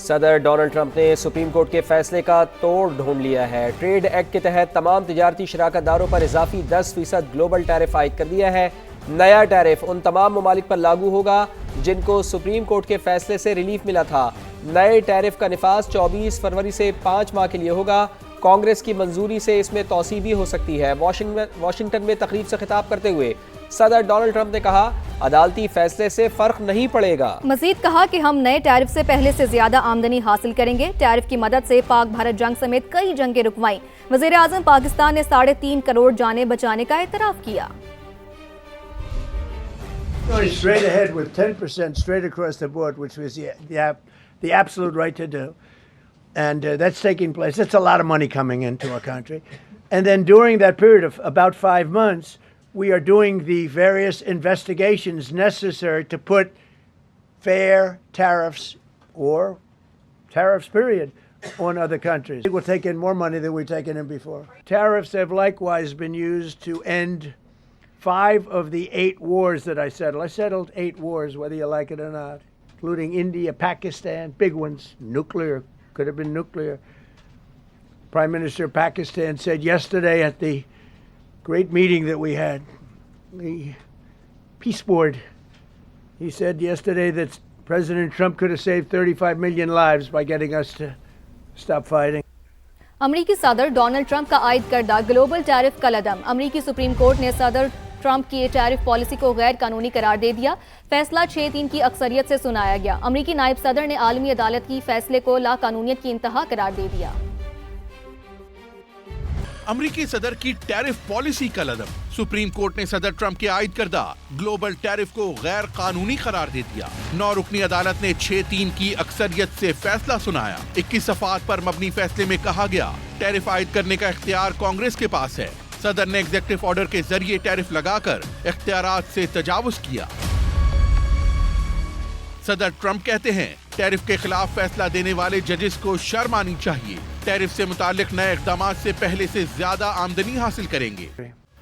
सदर Donald Trump ने supreme court के फैसले का तोड़ ढूंढ लिया है। ट्रेड एक्ट के तहत तमाम तिजारती शराकतदारों पर इजाफी 10% ग्लोबल टैरिफ आयद कर दिया है। नया टैरिफ उन तमाम ममालिक पर लागू होगा जिनको सुप्रीम कोर्ट के फैसले से रिलीफ मिला था। नए टैरिफ का निफाज 24 फरवरी से 5 माह के लिए होगा। कांग्रेस की मंजूरी से इसमें तौसीह भी हो सकती है। वाशिंगटन में तकरीब से खिताब करते हुए सदर डोनाल्ड ट्रंप ने कहा, अदालती फैसले से फर्क नहीं पड़ेगा। मजीद कहा कि हम नए टैरिफ से पहले से ज्यादा आमदनी हासिल करेंगे। टैरिफ की मदद से पाक भारत जंग समेत कई जंगें रुकवाईं। वजीर आजम पाकिस्तान ने 3.5 करोड़ जानें बचाने का एतराफ किया। Going straight ahead with 10% straight across the board, which was the absolute right to do. And that's taking place. It's a lot of money coming into our country. And then during that period of about 5 months, we are doing the various investigations necessary to put fair tariffs or tariffs, period, on other countries. We're taking more money than we've taken in before. Tariffs have likewise been used to end 5 of the 8 wars that I settled. I settled 8 wars, whether you like it or not, including India, Pakistan, big ones, nuclear, could have been nuclear. Prime Minister of Pakistan said yesterday at the great meeting that we had, the Peace Board, he said yesterday that President Trump could have saved 35 million lives by getting us to stop fighting. अमरीकी सदर Donald Trump का आयद करदा global tariff का लदम। अमरीकी supreme court ने सदर Trump की टैरिफ पॉलिसी को गैर कानूनी करार दे दिया। फैसला 6-3 की अक्सरियत से सुनाया गया। अमरीकी नायब सदर ने आलमी अदालत की फैसले को लाकानूनियत की इंतहा करार दे दिया। अमरीकी सदर की टैरिफ पॉलिसी का लदम। सुप्रीम कोर्ट ने सदर ट्रंप के आयद करदा ग्लोबल टैरिफ को गैर कानूनी करार दे दिया। 9 रुकनी अदालत ने 6-3 की अक्सरियत से फैसला सुनाया। 21 सफ़ात पर मबनी फैसले में कहा गया, टैरिफ आयद करने का इख्तियार कांग्रेस के पास है। सदर ने एग्जीक्यूटिव ऑर्डर के जरिए टैरिफ लगाकर इख्तियारात से तजावुज किया। सदर ट्रंप कहते हैं, टैरिफ के खिलाफ फैसला देने वाले जजेस को शर्म आनी चाहिए। टैरिफ से मुतालिक नए इक़दाम से पहले से ज्यादा आमदनी हासिल करेंगे।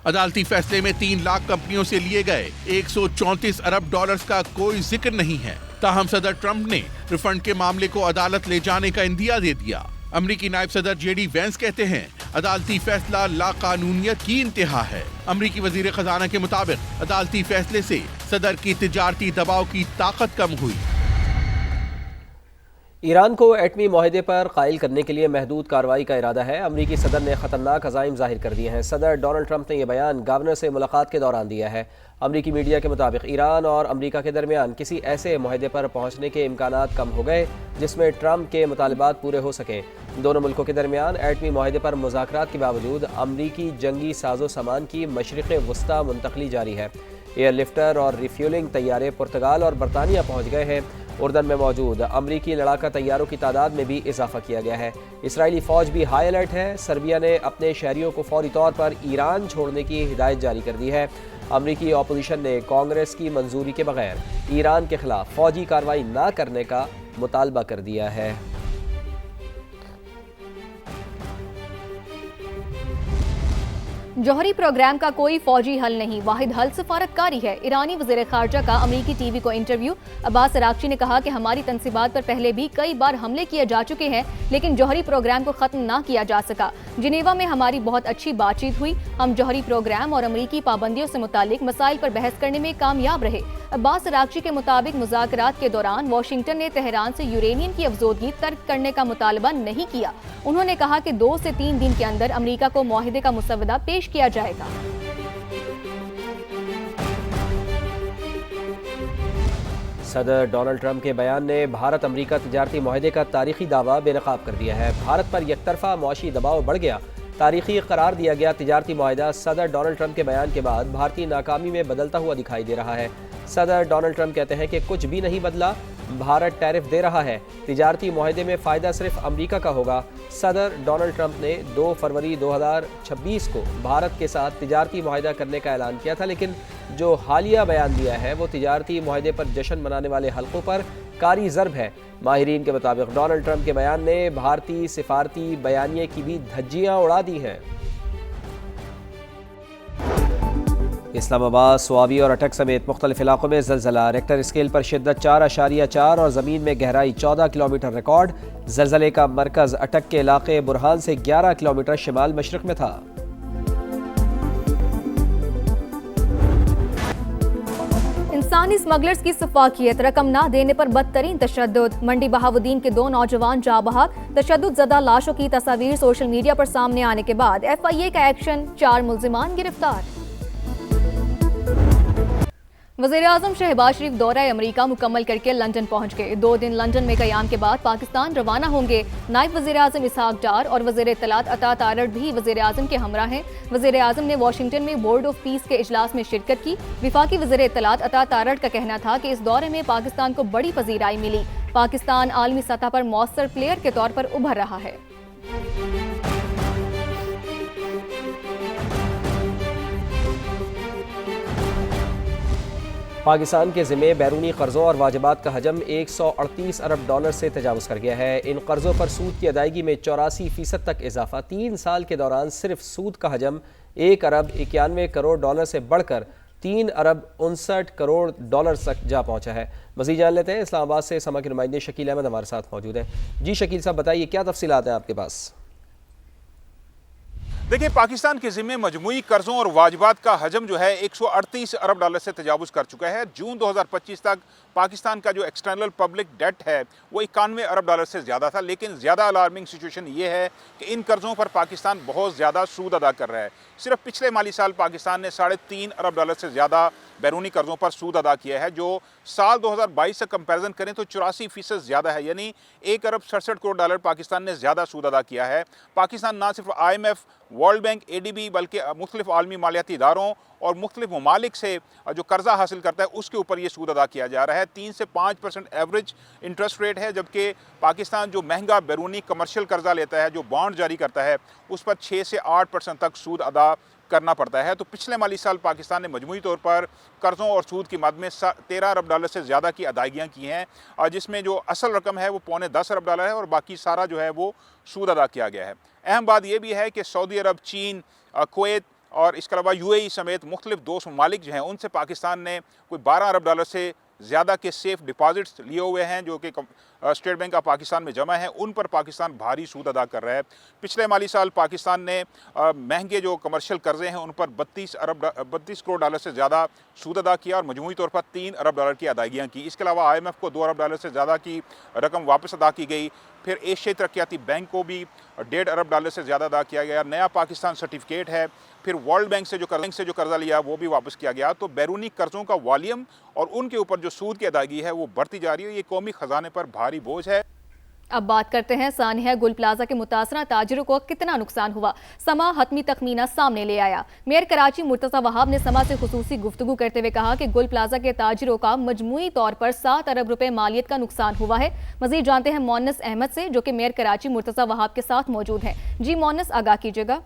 अदालती फैसले में 3 लाख कंपनियों से लिए गए 134 अरब डॉलर्स का कोई जिक्र नहीं है। ताहम सदर ट्रंप ने रिफंड के मामले को अदालत ले जाने का इंदिया दे दिया। अमरीकी नायब सदर जेडी वेंस कहते हैं, अदालती फैसला लाकानूनियत की इंतहा है। अमरीकी वजीर खजाना के मुताबिक अदालती फैसले से सदर की तिजारती दबाव की ताकत कम हुई। ईरान को एटमी माहदे पर कायल करने के लिए महदूद कार्रवाई का इरादा है। अमरीकी सदर ने खतरनाक अज़ाइम जाहिर कर दिए हैं। सदर डोनाल्ड ट्रंप ने यह बयान गवर्नर से मुलाकात के दौरान दिया है। अमरीकी मीडिया के मुताबिक ईरान और अमरीका के दरमियान किसी ऐसे माहदे पर पहुंचने के इम्कानात कम हो गए जिसमें ट्रंप के मुतालबात पूरे हो सकें। दोनों मुल्कों के दरमियान एटमी माहदे पर मुज़ाकरात के बावजूद अमरीकी जंगी साजो सामान की मशरिक़ वस्ता मुंतकली जारी है। एयरलिफ्टर और रिफ्यूलिंग तैयारे पुर्तगाल और बरतानिया पहुँच गए हैं। उर्दन में मौजूद अमरीकी लड़ाका तैयारों की तादाद में भी इजाफा किया गया है। इसराइली फ़ौज भी हाई अलर्ट है। सर्बिया ने अपने शहरियों को फौरी तौर पर ईरान छोड़ने की हिदायत जारी कर दी है। अमरीकी अपोजिशन ने कांग्रेस की मंजूरी के बगैर ईरान के खिलाफ फौजी कार्रवाई न करने का मुतालबा कर दिया है। जौहरी प्रोग्राम का कोई फौजी हल नहीं, वाहिद हल सफारतकारी है। ईरानी वज़ीर ख़ारजा का अमरीकी टीवी को इंटरव्यू। अब्बास अरागची ने कहा कि हमारी तनसीबात पर पहले भी कई बार हमले किए जा चुके हैं, लेकिन जौहरी प्रोग्राम को ख़त्म ना किया जा सका। जिनेवा में हमारी बहुत अच्छी बातचीत हुई। हम जौहरी प्रोग्राम और अमरीकी पाबंदियों से मुतालिक मसाइल पर बहस करने में कामयाब रहे। अब्बास अरागची के मुताबिक मुज़ाकरात के दौरान वाशिंगटन ने तेहरान से यूरेनियम की अफजोदगी तर्क करने का मुतालबा नहीं किया। उन्होंने कहा कि 2 से 3 दिन के अंदर अमरीका को मुआहिदे का मुसवदा पेश किया जाएगा। सदर डोनाल्ड ट्रंप के बयान ने भारत अमरीका तिजारती मुआहिदे का तारीखी दावा बेनकाब कर दिया है। भारत पर यकतरफा मुआशी दबाव बढ़ गया, तारीखी करार दिया गया तिजारती मुआहिदा सदर डोनाल्ड ट्रंप के बयान के बाद भारतीय नाकामी में बदलता हुआ दिखाई दे रहा है। सदर डोनाल्ड ट्रंप कहते हैं कि कुछ भी नहीं बदला, भारत टैरिफ दे रहा है, तिजारती मुआहिदे में फ़ायदा सिर्फ अमरीका का होगा। सदर डोनाल्ड ट्रंप ने 2 फरवरी 2026 को भारत के साथ तिजारती मुआहिदा करने का ऐलान किया था, लेकिन जो हालिया बयान दिया है वो तिजारती मुआहिदे पर जश्न मनाने वाले हल्कों पर कारी ज़र्ब है। माहिरीन के मुताबिक डोनाल्ड ट्रंप के बयान ने भारतीय सिफारती बयानिए की भी धज्जियाँ उड़ा दी हैं। इस्लामाबाद, स्वाबी और अटक समेत मुख्तलिफ इलाकों में ज़लज़ला। रेक्टर स्केल पर शिद्दत 4.4 और ज़मीन में गहराई 14 किलोमीटर रिकॉर्ड। ज़लज़ले का मरकज़ अटक के इलाके बुरहान से 11 किलोमीटर शिमाल मशरक़ में था। इंसानी स्मगलर्स की सफाकियत, रकम ना देने पर बदतरीन तशद्दुद। मंडी बहावुद्दीन के 2 नौजवान जा बहक। तशद्दुद ज़दा लाशों की तस्वीर सोशल मीडिया पर सामने आने के बाद FIA का एक्शन, 4 मुल्जिमान गिरफ्तार। वज़ीर-ए-आज़म शहबाज शरीफ दौरा अमरीका मुकम्मल करके लंदन पहुंच गए। 2 दिन लंदन में क़याम के बाद पाकिस्तान रवाना होंगे। नायब वज़ीर-ए-आज़म इसहाक डार और वज़ीर इत्तलात अता तारड़ भी वज़ीर-ए-आज़म के हमरा हैं। वज़ीर-ए-आज़म ने वाशिंगटन में बोर्ड ऑफ पीस के इजलास में शिरकत की। विफाकी वज़ीर इत्तलात अता तारड़ का कहना था कि इस दौरे में पाकिस्तान को बड़ी पजीराई मिली। पाकिस्तान आलमी सतह पर मौसर प्लेयर के तौर पर उभर रहा है। पाकिस्तान के ज़िम्मे बैरूनी कर्ज़ों और वाजिबात का हजम 138 अरब डॉलर से तजावुज़ कर गया है। इन कर्ज़ों पर सूद की अदायगी में 84% तक इजाफा। 3 साल के दौरान सिर्फ सूद का हजम 1 अरब 91 करोड़ डॉलर से बढ़कर 3 अरब 59 करोड़ डॉलर तक जा पहुँचा है। मज़ीद जान लेते हैं, इस्लामाबाद से समा के नुमाइंदे शकील अहमद हमारे साथ मौजूद हैं। जी शकील साहब, बताइए क्या तफसीलात हैं आपके पास? देखिए, पाकिस्तान के ज़िम्मे मजमूई कर्ज़ों और वाजिबात का हजम जो है 138 अरब डॉलर से तजावुज़ कर चुका है। जून 2025 तक पाकिस्तान का जो एक्सटर्नल पब्लिक डेट है वो 91 अरब डॉलर से ज़्यादा था। लेकिन ज़्यादा अलार्मिंग सिचुएशन ये है कि इन कर्ज़ों पर पाकिस्तान बहुत ज़्यादा सूद अदा कर रहा है। सिर्फ पिछले माली साल पाकिस्तान ने 3.5 अरब डॉलर से ज़्यादा बैरूनी कर्ज़ों पर सूद अदा किया है, जो साल 2022 से कंपैरिजन करें तो 84% ज़्यादा है। यानी 1 अरब 67 करोड़ डॉलर पाकिस्तान ने ज़्यादा सूद अदा किया है। पाकिस्तान ना सिर्फ IMF, वर्ल्ड बैंक, ADB बल्कि मुख्तलिफ आलमी मालियाती इदारों और मुख्तलिफ ममालिक से जो कर्जा हासिल करता है उसके ऊपर ये सूद अदा किया जा रहा है। 3 से 5% एवरेज इंटरेस्ट रेट है, जबकि पाकिस्तान जो महंगा बैरूनी कमर्शियल कर्जा लेता है, जो बॉन्ड जारी करता है, उस पर 6 से 8% तक सूद अदा करना पड़ता है। तो पिछले माली साल पाकिस्तान ने मजमूई तौर पर कर्ज़ों और सूद की मद में 13 अरब डॉलर से ज़्यादा की अदायगियाँ की हैं, और जिसमें जो असल रकम है वो 9.25 अरब डॉलर है और बाकी सारा जो है वो सूद अदा किया गया है। अहम बात यह भी है कि सऊदी अरब, चीन, कुवैत और इसके अलावा UAE समेत मुख्तलिफ दोस्त ममालिक जो हैं उनसे पाकिस्तान ने कोई 12 अरब डॉलर से ज़्यादा के सेफ डिपॉजिट्स लिए हुए हैं, जो कि स्टेट बैंक ऑफ पाकिस्तान में जमा है। उन पर पाकिस्तान भारी सूद अदा कर रहा है। पिछले माली साल पाकिस्तान ने महंगे जो कमर्शियल कर्जे हैं उन पर 32 करोड़ डॉलर से ज़्यादा सूद अदा किया और मजमूई तौर पर 3 अरब डॉलर की अदायगियाँ की। इसके अलावा IMF को 2 अरब डॉलर से ज़्यादा की रकम वापस अदा की गई। फिर एशियाई तरक्याती बैंक को भी 1.5 अरब डॉलर से ज़्यादा अदा किया गया। नया पाकिस्तान सर्टिफिकेट है। फिर वर्ल्ड बैंक से जो कर्जा लिया वो भी वापस किया गया। तो बैरूनी कर्ज़ों का वॉल्यूम और उनके ऊपर जो सूद की अदायगी है वो बढ़ती जा रही है। ये कौमी ख़जाने पर भारी बोझ है। अब बात करते हैं सानिया गुल प्लाजा के मुतासरा ताजिरों को कितना नुकसान हुआ। समा हतमी तखमीना सामने ले आया। मेयर कराची मुर्तज़ा वहाब ने समा से खुसूसी गुफ्तगू करते हुए कहा कि गुल प्लाजा के ताजिरों का मजमूई तौर पर 7 अरब रुपए मालियत का नुकसान हुआ है। मजीद जानते हैं मोनस अहमद से, जो कि मेयर कराची मुर्तज़ा वहाब के साथ मौजूद हैं। जी मोनस, आगाह कीजिएगा।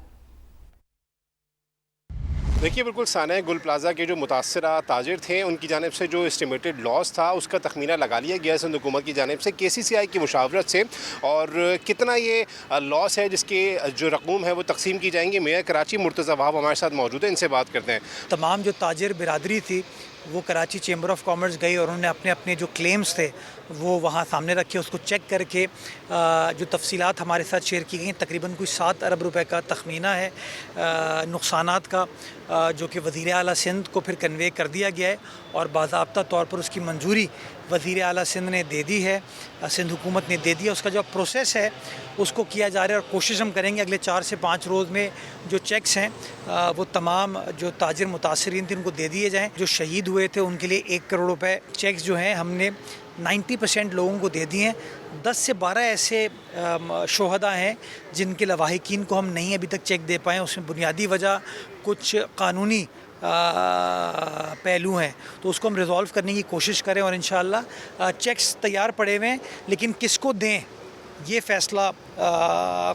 देखिए, बिल्कुल सानिया गुल प्लाजा के जो मुतासरा ताजिर थे उनकी जानिब से जो एस्टिमेटेड लॉस था उसका तखमीना लगा लिया गया सिंध हुकूमत की जानिब से KCCI की मुशावरत से, और कितना ये लॉस है जिसके जो रकूम है वो तकसीम की जाएंगी। मेयर कराची मुर्तज़ा वहाब हमारे साथ मौजूद है, इनसे बात करते हैं। तमाम जो ताजिर बिरादरी थी वो कराची चेंबर ऑफ कॉमर्स गई और उन्होंने अपने अपने जो क्लेम्स थे वो वहाँ सामने रखे। उसको चेक करके जो तफसीलात हमारे साथ शेयर की गई, तकरीबन कोई 7 अरब रुपए का तखमीना है नुकसानात का, जो कि वज़ीर आला सिंध को फिर कन्वे कर दिया गया है और बाज़ाब्ता तौर पर उसकी मंजूरी वज़ीर आला सिंध ने दे दी है, सिंध हुकूमत ने दे दिया। उसका जो प्रोसेस है उसको किया जा रहा है और कोशिश हम करेंगे अगले 4 से 5 रोज़ में जो चेक्स हैं वो तमाम जो ताजिर मुतासरीन थे उनको दे दिए जाएँ। जो शहीद हुए थे उनके लिए 1 करोड़ रुपए चेक्स जो हैं हमने 90% लोगों को दे दिए हैं। 10 से 12 ऐसे शोहदा हैं जिनके लवाहिकीन को हम नहीं अभी तक चेक दे पाए। उसमें बुनियादी वजह कुछ कानूनी पहलू हैं, तो उसको हम रिजॉल्व करने की कोशिश करें और इंशाअल्लाह चेक्स तैयार पड़े हुए हैं, लेकिन किसको दें ये फ़ैसला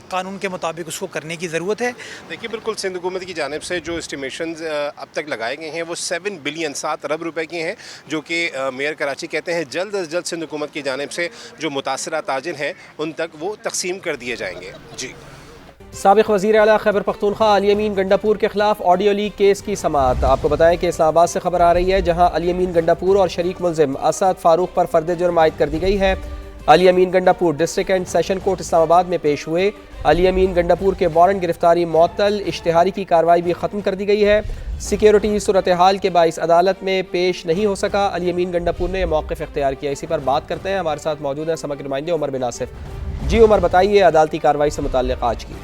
कानून के मुताबिक उसको करने की ज़रूरत है। देखिए, बिल्कुल सिंध हुकूमत की जानिब से जो एस्टिमेशन अब तक लगाए गए हैं वो 7 बिलियन 7 अरब रुपए के हैं, जो कि मेयर कराची कहते हैं जल्द अज जल्द सिंध हुकूमत की जानिब से जो मुतासरा ताजिर हैं उन तक वो तकसीम कर दिए जाएंगे। जी। साबिक वज़ीर आला खैबर पख्तूनख्वा अली अमीन गंडापुर के खिलाफ ऑडियो लीक केस की समाअत। आपको बताएं कि इस्लामाबाद से खबर आ रही है, जहां अली अमीन गंडापुर और शरीक मुलजिम असद फारूक पर फर्द जुर्म आयद कर दी गई है। Ali Amin Gandapur district and session court Islamabad में पेश हुए। अली अमीन गंडापुर के वारंट गिरफ्तारी मअतल, इश्तिहारी की कार्रवाई भी ख़त्म कर दी गई है। सिक्योरिटी सूरत हाल के बाइस अदालत में पेश नहीं हो सका। अली अमीन गंडापुर ने मौक़िफ़ इख्तियार किया। इसी पर बात करते हैं, हमारे साथ मौजूद हैं समग्र नुमाइंदे उमर बिन आसिफ। जी उमर, बताइए अदालती कार्रवाई से मुताल्लिक़ आज की।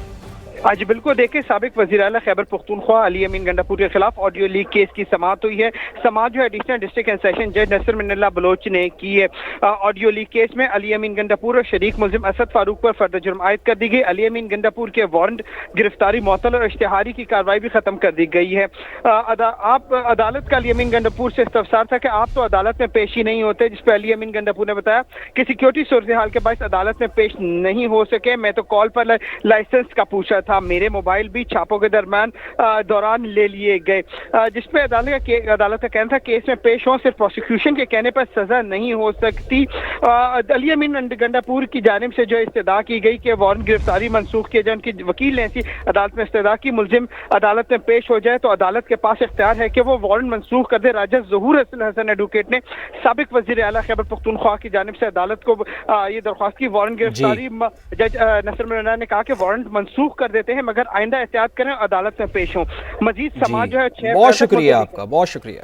आज बिल्कुल देखिए, साबिक वज़ीर आला खैबर पख्तूनख्वा अली अमीन गंडापुर के खिलाफ ऑडियो लीक केस की समाअत हुई है। समाअत जो एडिशनल डिस्ट्रिक्ट एंड सेशन जज नसर मिन्नल्लाह बलोच ने की है। ऑडियो लीक केस में अली अमीन गंडापुर और शरीक मुलजिम असद फारूक पर फर्द जुर्म आयद कर दी गई। अली अमीन गंडापुर के वारंट गिरफ्तारी मअतल और इश्तिहारी की कार्रवाई भी खत्म कर दी गई है। आप अदालत का अली अमीन गंडापुर से इस्तफसार था कि आप तो अदालत में पेश ही नहीं होते, जिस पर अली अमीन गंडापुर ने बताया कि सिक्योरिटी सूरत हाल के बायस अदालत में पेश नहीं हो सके। मैं तो कॉल पर लाइसेंस का पूछा था, मेरे मोबाइल भी छापों के दौरान ले लिए गए। जिसपे अदालत का कहना था केस में पेश हो, सिर्फ प्रोसिक्यूशन के कहने पर सजा नहीं हो सकती। अली अमीन गंडापुर की जानिब से जो इस्तदा की गई कि वारंट गिरफ्तारी मनसूख किए जाए, उनकी वकील ने ऐसी अदालत में इस्तदा की मुलजिम अदालत में पेश हो जाए तो अदालत के पास इख्तियार है कि वो वारंट मनसूख कर दे। राजा ज़हूर हसन एडवोकेट ने साबिक वज़ीर आला खैबर पख्तूनख्वा की जानिब से अदालत को ये दरख्वास्त की। वारंट गिरफ्तारी जज नसर मिन्नल्लाह ने कहा कि वारंट मनसूख कर देते हैं, मगर आइंदा एहतियात करें, अदालत में पेश हों। मजीद समाज जो है बहुत शुक्रिया आपका, बहुत शुक्रिया।